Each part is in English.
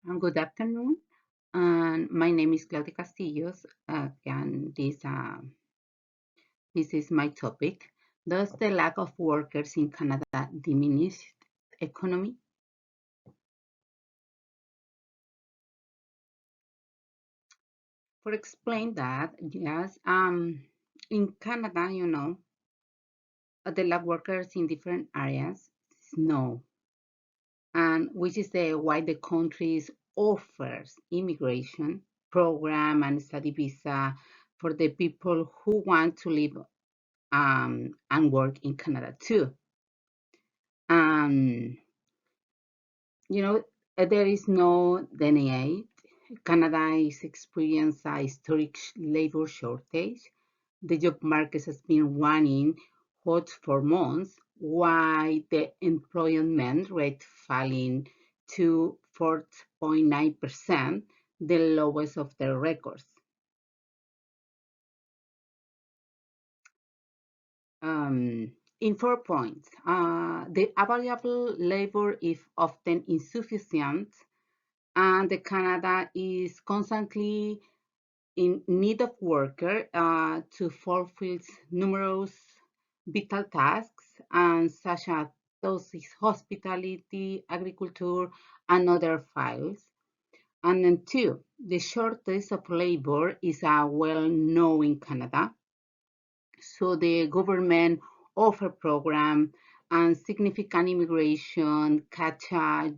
Good afternoon, and my name is Claudia Castillo. And this is my topic. Does the lack of workers in Canada diminish the economy? For explain that, yes, in Canada, the lack workers in different areas, no, and which is the why the countries offers immigration program and study visa for the people who want to live and work in Canada too. Um, you know, there is no denying Canada is experiencing a historic labor shortage. The job market has been running hot for months, while the employment rate falling to 4.9%, the lowest of the records. In 4 points, the available labor is often insufficient, and the Canada is constantly in need of workers to fulfill numerous vital tasks, and such as those is hospitality, agriculture, and other fields. And then two, the shortage of labor is well known in Canada. So the government offer program and significant immigration catch a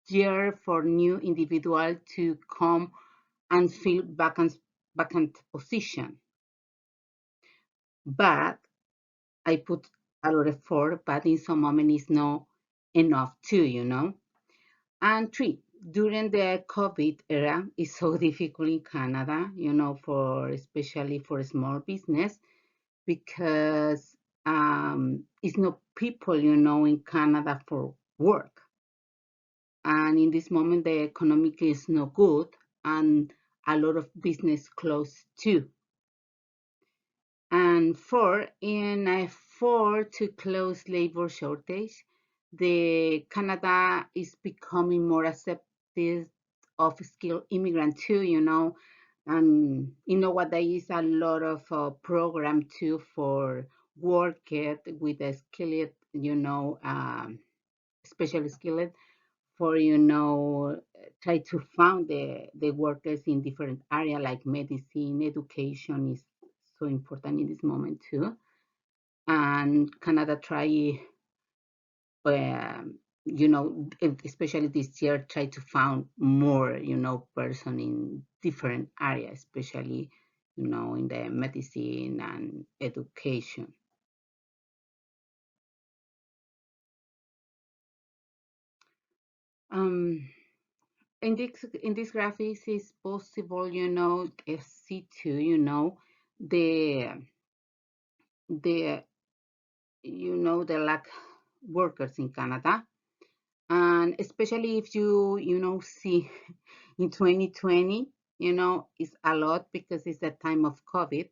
year for new individual to come and fill vacant position. But I put a lot of effort, but in some moment it's not enough too. And three, during the COVID era, it's so difficult in Canada, for especially for small business because it's no people, in Canada for work. And in this moment, the economic is no good, and a lot of business closed too. And four, in a effort to close labor shortage, the Canada is becoming more accepted of skilled immigrant too. And what there is a lot of program too for work it with a skilled, special skilled for try to find the workers in different area like medicine, education is so important in this moment too. And Canada try, especially this year, try to find more, person in different areas, especially, in the medicine and education. Um, in this graphics is possible, see too, the the the lack workers in Canada, and especially if see in 2020, it's a lot because it's the time of COVID,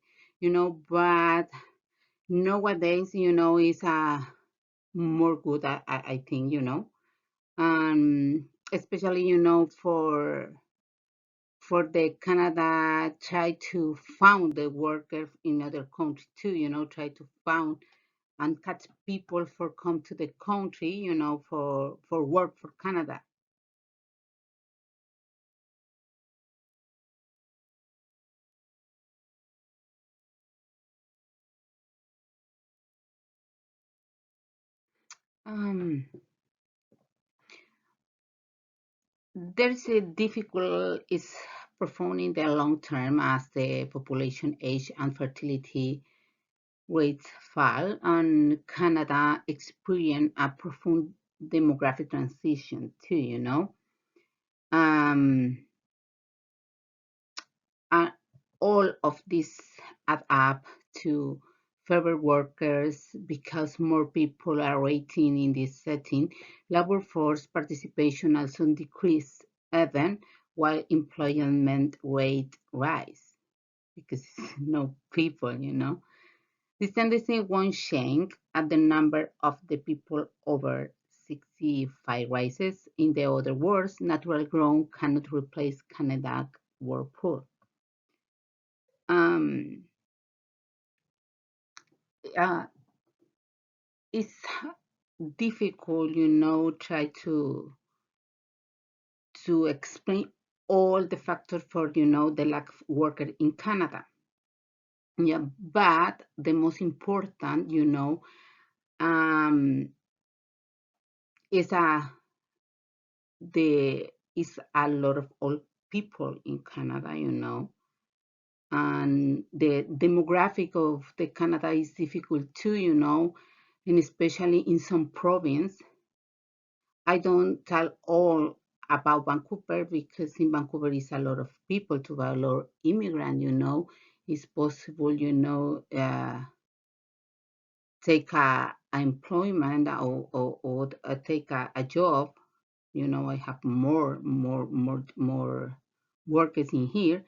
but nowadays, is more good, I think, especially, for the Canada try to found the workers in other country too, try to found and catch people for come to the country, for work for Canada. Um, there's a difficult is performing the long term as the population age and fertility rates fall, and Canada experience a profound demographic transition too, Um, and all of this add up to fewer workers because more people are waiting in this setting. Labor force participation also decreased even while employment rate rise because no people. This tendency won't change at the number of the people over 65 races. In the other words, natural grown cannot replace Canada whirlpool. Um, uh, it's difficult, try to explain all the factors for, the lack of worker in Canada. Yeah, but the most important, is the is a lot of old people in Canada, and the demographic of the Canada is difficult too, and especially in some province. I don't tell all about Vancouver because in Vancouver is a lot of people, to a lot of immigrant, It's possible, take a employment or take a job. I have more workers in here,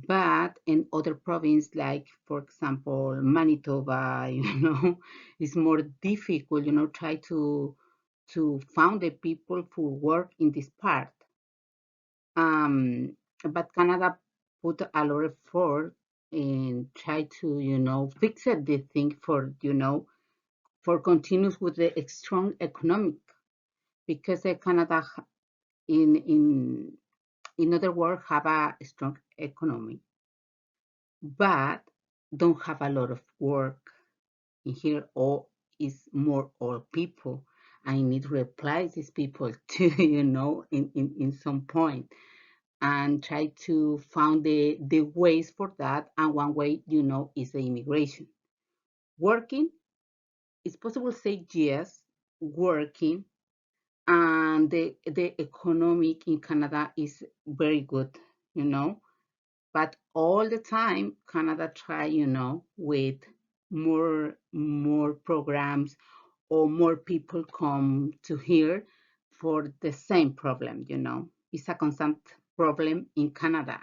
but in other province, like for example Manitoba, it's more difficult. Try to find the people who work in this part. Um, but Canada put a lot of effort and try to fix it the thing for for continuous with the strong economic, because Canada in other words have a strong economy but don't have a lot of work in here, or is more old people. I need to replace these people too, in some point, and try to find the ways for that. And one way, is the immigration. Working, it's possible to say yes, working, and the economic in Canada is very good, you know. But all the time, Canada try, with more programs or more people come to here for the same problem. It's a constant problem in Canada.